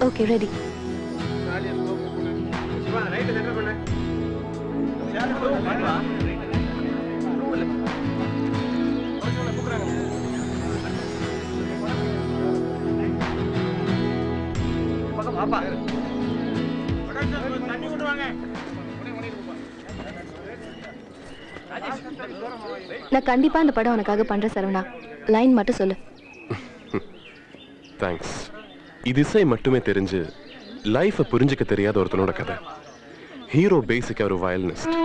Okay ready. நான் கண்டிப்பா அந்த படம் உனக்காக பண்றேன் சரவணா. லைன் மட்டும் சொல்லு. தேங்க்ஸ். இது இசை மட்டுமே தெரிஞ்சு லைஃபை புரிஞ்சுக்க தெரியாத ஒருத்தனோட கதை. ஹீரோ பேசிக்கா ஒரு வயலினிஸ்ட்.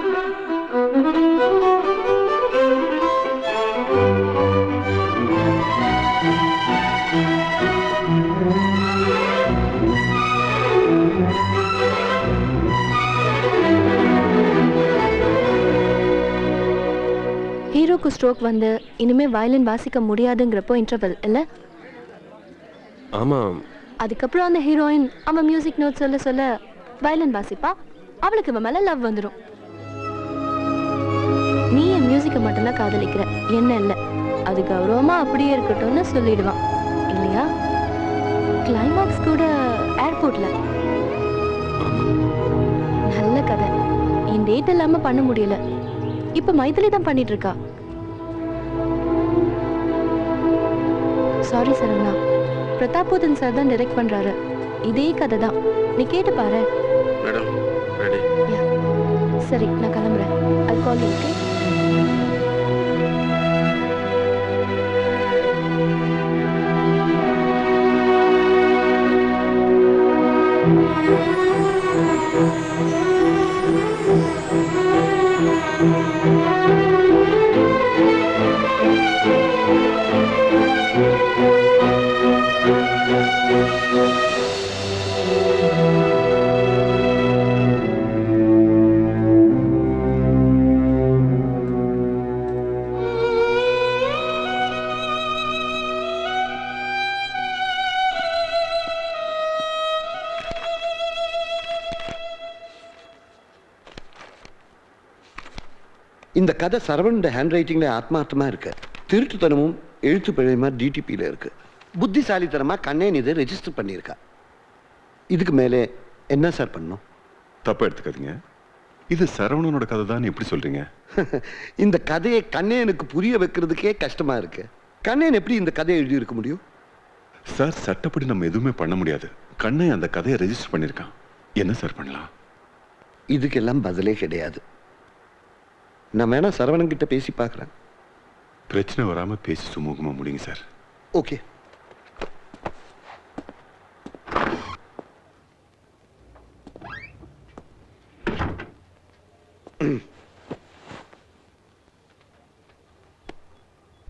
ஹீரோக்கு ஸ்ட்ரோக் வந்து இனிமே வயலின் வாசிக்க முடியாதுங்கிறப்போ இன்டர்வல் இல்ல? ஆமா. அதுக்கப்புறம் அந்த ஹீரோயின் அவன் மியூசிக் நோட் சொல்ல சொல்ல வயலின் வாசிப்பா. அவளுக்கு இவன் மேல லவ் வந்துடும். நீ என் மியூசிக்கை மட்டும்தான் காதலிக்கிற, என்ன இல்லை, அது கௌரவமா அப்படியே இருக்கட்டும்னு சொல்லிடுவான் இல்லையா? கிளைமாக்ஸ் கூட ஏர்போர்ட்ல. நல்ல கதை. என் டேட் இல்லாம பண்ண முடியல. இப்ப மைதிலி தான் பண்ணிட்டு இருக்கா. சாரி சரவணா, பிரதாபோதன் சார் தான் டைரக்ட் பண்றாரு. இதே கதை தான், நீ கேட்டு பாரு. Madam ready. சரி நான் கிளம்புறேன். I'll call you, okay? இந்த கதை சரவணோட ஹேண்ட் ரைட்டிங்ல ஆத்மார்த்தமா இருக்கு. திருட்டுத்தனமும் எழுத்து பிழையுமா டிடிபியில் இருக்கு. புத்திசாலித்தனமா கண்ணேன் இதை ரெஜிஸ்டர் பண்ணியிருக்கா. இதுக்கு மேலே என்ன சார் பண்ணணும்? தப்பா எடுத்துக்காதீங்க, இது சரவணனோட கதை தான் எப்படி சொல்றீங்க? இந்த கதையை கண்ணேனுக்கு புரிய வைக்கிறதுக்கே கஷ்டமா இருக்கு. கண்ணேன் எப்படி இந்த கதையை எழுதி இருக்க முடியும்? சார் சட்டப்படி நம்ம எதுவுமே பண்ண முடியாது. கண்ணை அந்த கதையை ரெஜிஸ்டர் பண்ணியிருக்கான். என்ன சார் பண்ணலாம்? இதுக்கெல்லாம் பதிலே கிடையாது. நான் வேணா சரவணன் கிட்ட பேசி பார்க்குறேன். பிரச்சனை வராம பேசி சுமூகமா முடியுங்க சார். ஓகே.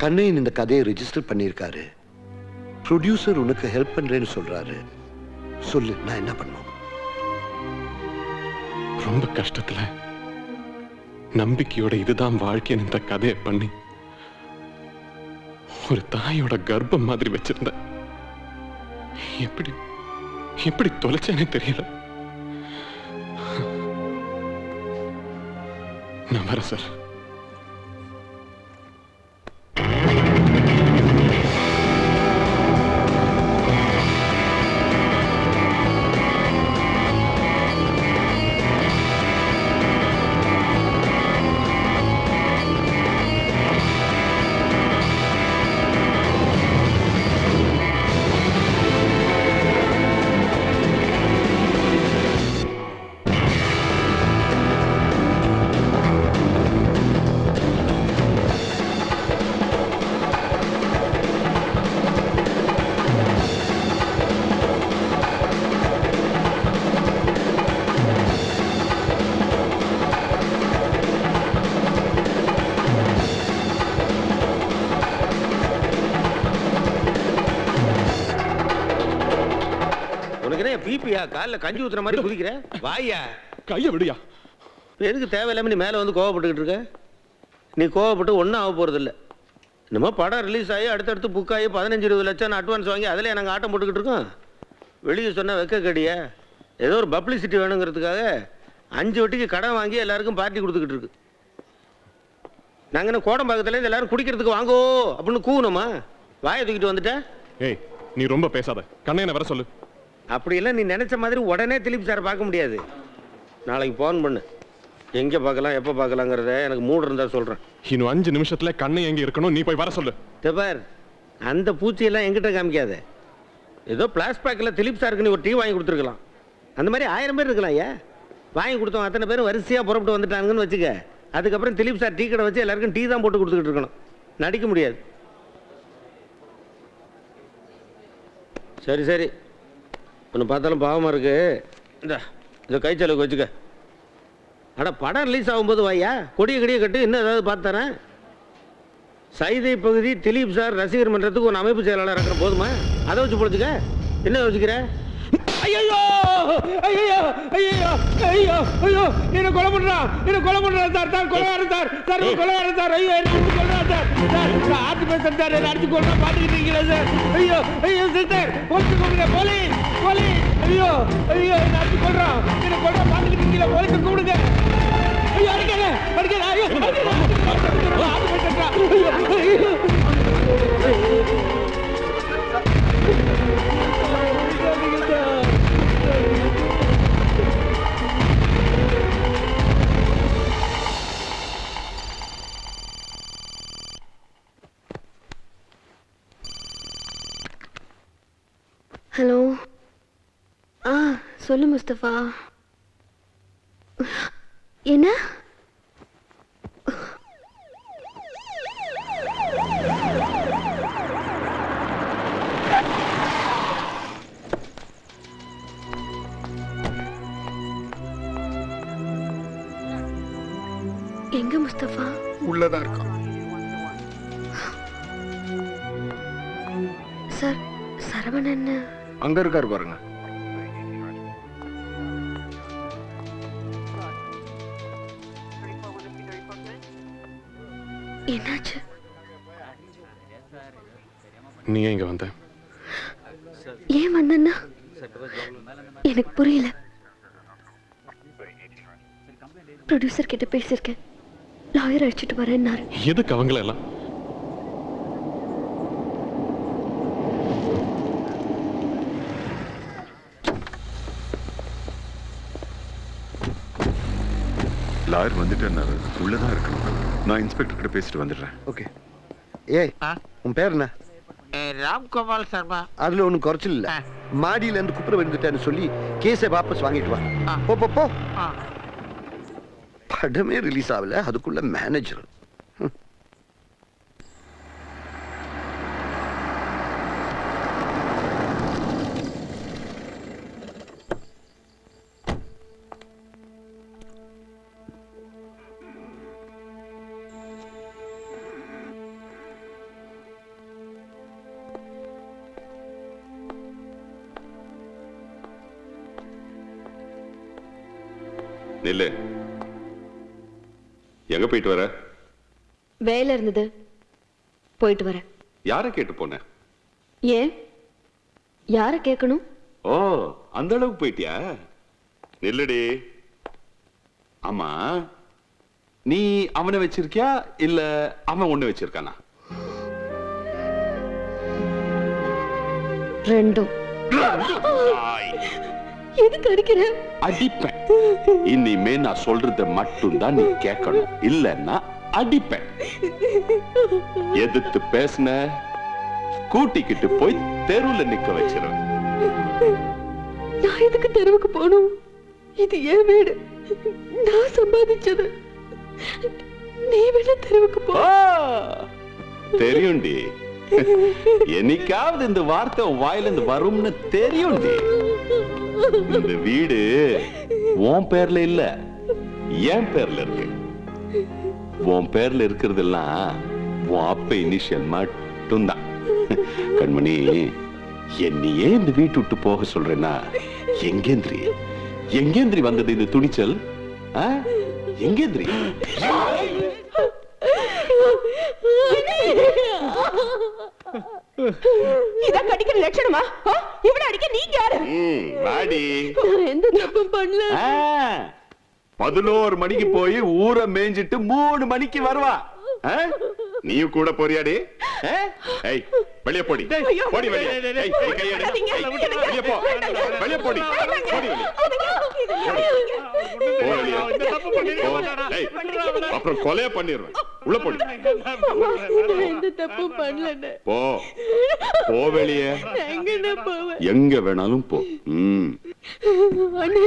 கண்ணையன் இந்த கதையை ரெஜிஸ்டர் பண்ணியிருக்காரு. ப்ரொடியூசர் உனக்கு ஹெல்ப் பண்றேன்னு சொல்றாரு. சொல்லு, நான் என்ன பண்ணும்? ரொம்ப கஷ்டத்துல நம்பிக்கையோட இதுதான் வாழ்க்கைன்னு இந்த கதையை பண்ணி ஒரு தாயோட கர்ப்பம் மாதிரி வச்சிருந்த. எப்படி எப்படி தொலைச்சேனே தெரியல. நான் வரேன் சார். பிபியா கால்ல கஞ்சி ஊத்துற மாதிரி குதிக்கிற? வாயா, கைய விடுயா. எதுக்கு தேவையில்லாம நீ மேல வந்து கோவப்பட்டுக்கிட்டு இருக்க? நீ கோவப்பட்டு ஒன்றும் ஆக போறது இல்லை. என்னமோ படம் ரிலீஸ் ஆகி அடுத்தடுத்து புக் ஆகி 15-20 லட்சம் அட்வான்ஸ் வாங்கி அதில் நாங்கள் ஆட்டம் போட்டுக்கிட்டு இருக்கோம். வெளியே சொன்னால் வைக்க கடியா? ஏதோ ஒரு பப்ளிசிட்டி வேணுங்கிறதுக்காக 5 வட்டிக்கு கடன் வாங்கி எல்லாருக்கும் பார்ட்டி கொடுத்துக்கிட்டு இருக்கு. நாங்கள் என்ன கோடம்பாக்கத்துலேருந்து எல்லாரும் குடிக்கிறதுக்கு வாங்கோ அப்படின்னு கூவணுமா? வாயை தூக்கிட்டு வந்துட்டேன். ஏய், நீ ரொம்ப பேசாத. கண்ணையனை வர சொல்லு. அப்படியெல்லாம் நீ நினைச்ச மாதிரி உடனே திலீப் சார் பார்க்க முடியாது. நாளைக்கு ஃபோன் பண்ணு, எங்கே பார்க்கலாம் எப்போ பார்க்கலாங்கிறத எனக்கு மூடு இருந்தால் சொல்கிறேன். இன்னும் 5 நிமிஷத்துல கண்ணை எங்க இருக்கணும், நீ போய் வர சொல்லு. தெபார், அந்த பூச்சியெல்லாம் எங்கிட்ட காமிக்காத. ஏதோ பிளாஸ்பேக்கில் திலீப் சாருக்கு நீ ஒரு டீ வாங்கி கொடுத்துருக்கலாம். அந்த மாதிரி 1000 பேர் இருக்கலாம். ஏன் வாங்கி கொடுத்தோம் அத்தனை பேரும் வரிசையாக புறப்பட்டு வந்துட்டாங்கன்னு வச்சுக்க. அதுக்கப்புறம் திலீப் சார் டீ கடை வச்சு எல்லாருக்கும் டீ தான் போட்டு கொடுத்துக்கிட்டு இருக்கணும். நடிக்க முடியாது. சரி சரி, ஒன்று பார்த்தாலும் பாவமாக இருக்கு. இந்த கை செலவுக்கு வச்சுக்க. அட படம் ரிலீஸ் ஆகும்போது வாயா, கொடிய கடியை கட்டு, இன்னும் ஏதாவது பார்த்தாரேன். சைதை பகுதி திலீப் சார் ரசிகர் மன்றத்துக்கு ஒரு அமைப்பு செயலாளர் இருக்கிற போதுமா? அதை வச்சு பொழைச்சுக்க. என்ன யோசிக்கிற? ஐயோ ஐயோ ஐயோ ஐயோ ஐயோ, என்ன கொலை பண்றான், என்ன கொலை பண்றான் சார். சார் கொலைகாரன் சார், சார் கொலைகாரன் சார். ஐயோ என்ன கொல்றான் சார். சார் ஆட்டு பேசுறேன் சார், என்ன அடிச்சு கொல்றான் பார்த்துக்கிட்டு இருக்கீங்களா சார்? ஐயோ ஐயோ சிஸ்டர், போலீஸ் கூப்பிடுங்க, போலீஸ் போலீஸ். ஐயோ ஐயோ என்ன அடிச்சு கொல்றான், என்ன கொல்றான் பார்த்துக்கிட்டு இருக்கீங்களா? போலீஸை கூப்பிடுங்க. ஐயோ அடிக்கல அடிக்கல. ஐயோ ஆட்டு பேசுறா. ஐயோ ஐயோ ஹலோ. சொல்லு முஸ்தபா. என்ன? எங்க முஸ்தபா? உள்ளதான் இருக்கான் சார். சரவணன் அங்க இருக்காரு பாருங்க. என்னாச்சு? நீ எங்க வந்த? ஏன் வந்தன்னா எனக்கு புரியல. ப்ரொடியூசர் கிட்ட பேசியிருக்கேன், லாயர் அடிச்சுட்டு வரேன்னாரு. எதுக்கு அவங்கள எல்லாம்? லாயர் வந்துட்டேன்னாரு, உள்ளதான் இருக்கணும். நான் இன்ஸ்பெக்டர் கிட்ட பேசிட்டு வந்துடுறேன். ஓகே. ஏய், உன் பேர் என்ன? ராம்கோபால் சர்மா. அதுல ஒன்றும் குறைச்சல் இல்லை. மாடியில இருந்து குப்புற வந்துட்டேன்னு சொல்லி கேஸை வாபஸ் வாங்கிட்டு வா. போ போ போ. படமே ரிலீஸ் ஆகல, அதுக்குள்ள மேனேஜர். நில்லு. எங்க போயிட்டு வர? வேலை இருந்தது, போயிட்டு வரேன். யாரை கேட்டு போன? ஏன் யாரை கேட்கணும்? ஓ, அந்த அளவுக்கு போயிட்டியா? நில்லுடி. ஆமா, நீ அவனை வச்சிருக்கியா இல்ல அவன் ஒண்ணு வச்சிருக்கானா? ரெண்டும். எதுக்கு அடிக்கிற? அடிப்பேன். இனிமே நான் சொல்றத மட்டும் தான் நீ கேட்கணும், இல்லன்னா அடிப்பேன். எதிர்த்து பேசுன கூட்டிக்கிட்டு போய் தெருவுல நிக்க வச்சிருவேன். நான் எதுக்கு தெருவுக்கு போகணும்? இது ஏன் வீடு, நான் சம்பாதிச்சது. நீ வேணா தெருவுக்கு போ. தெரியும்டி, என்னைக்காவது இந்த வார்த்தை வாயில இருந்து வரும்னு தெரியும்டி. இந்த வீடு உன் பேர்ல இல்ல, என் பேர்ல இருக்கு. உன் பேர்ல இருக்கிறதெல்லாம் உன் அப்ப இனிஷியல் மட்டும்தான். கண்மணி, என்னையே இந்த வீட்டு விட்டு போக சொல்றேன்னா எங்கேந்திரி வந்தது இந்த துணிச்சல்? எங்கேந்திரி? இதான் கடிக்கிற லட்சணமா? இவனை அடிக்க நீங்க யாரு? வாடி. எந்த தப்பும் பண்ணல. 11 மணிக்கு போய் ஊரை மேய்ஞ்சிட்டு 3 மணிக்கு வருவா. நீயும் கூட போறியாடி? வெளியே போடி. ஐயோ. போடி வெளியே. ஏய், கை எடு. விடாதீங்க. வெளியே போ. வெளியே போடி. போடி வெளியே. போ வெளியே. போ. ஏய், அப்புறம் கொலை பண்ணிடுவேன். உள்ள போடி. எந்த தப்பும் பண்ணலண்ணே. போ. போ வெளியே. எங்கண்ணே போவேன்? எங்க வேணாலும் போ. அண்ணே.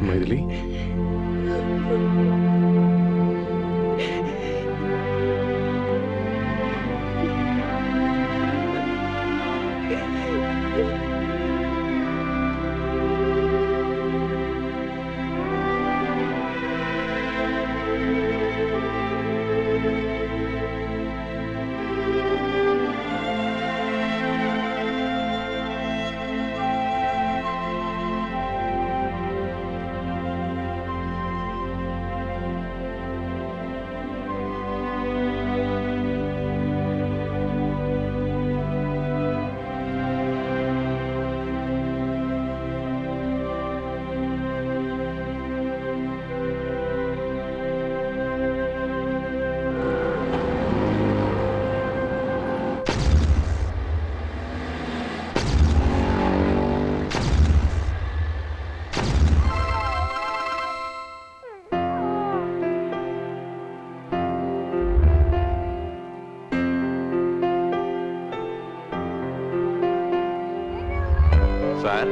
மைதிலி, சார்,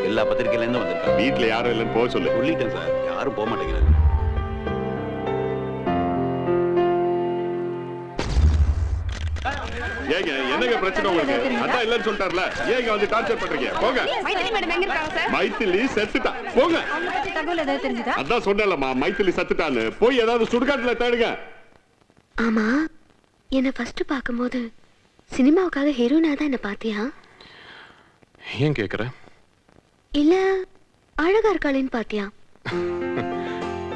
எல்லா பத்திரிகையில இருந்து வந்திருக்காங்க. வீட்டுல யாரும் இல்லைன்னு போக சொல்லு. சொல்லிட்டேன் சார், யாரும் போக மாட்டேங்கிறாங்க. ஏங்க என்னங்க பிரச்சனை உங்களுக்கு? அதான் இல்லன்னு சொல்லிட்டார்ல, ஏங்க வந்து டார்ச்சர் பண்றீங்க? போங்க. மைதிலி மேடம் எங்க இருக்காங்க சார்? மைத்திலி செத்துட்டா. போங்க. அவங்க பத்தி தகவல் ஏதாவது தெரிஞ்சுதா? அதான் சொன்னேன்லம்மா, மைத்திலி செத்துட்டான்னு. போய் ஏதாவது சுடுகாட்டுல தேடுங்க. ஆமா, என்ன ஃபர்ஸ்ட் பாக்கும்போது சினிமாவுக்காக ஹீரோனா தான் என்ன பாத்தியா? ஏன் கேக்குற? இல்ல அழகா இருக்காளேன்னு பாத்தியா?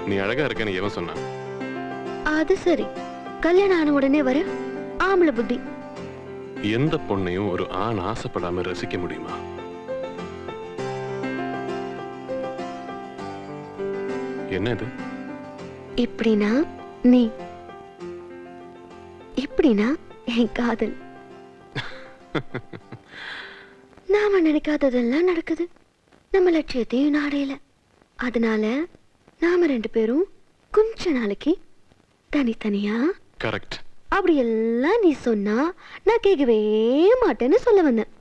நீ அழகா இருக்கன்னு எவன் சொன்னா? அது சரி, கல்யாணம் ஆன உடனே வர ஆம்பளை புத்தி. எந்த பொண்ணையும் ஒரு ஆண் ஆசைப்படாம ரசிக்க முடியுமா? என்ன இது? இப்படின்னா நீ, இப்படின்னா என் காதல். நாம நினைக்காததெல்லாம் நடக்குது. நம்ம லட்சியத்தையும் நாடையில. அதனால நாம 2 பேரும் கொஞ்ச நாளைக்கு தனித்தனியா. கரெக்ட். அப்படி எல்லாம் நீ சொன்னா நான் கேட்கவே மாட்டேன்னு சொல்ல வந்தேன்.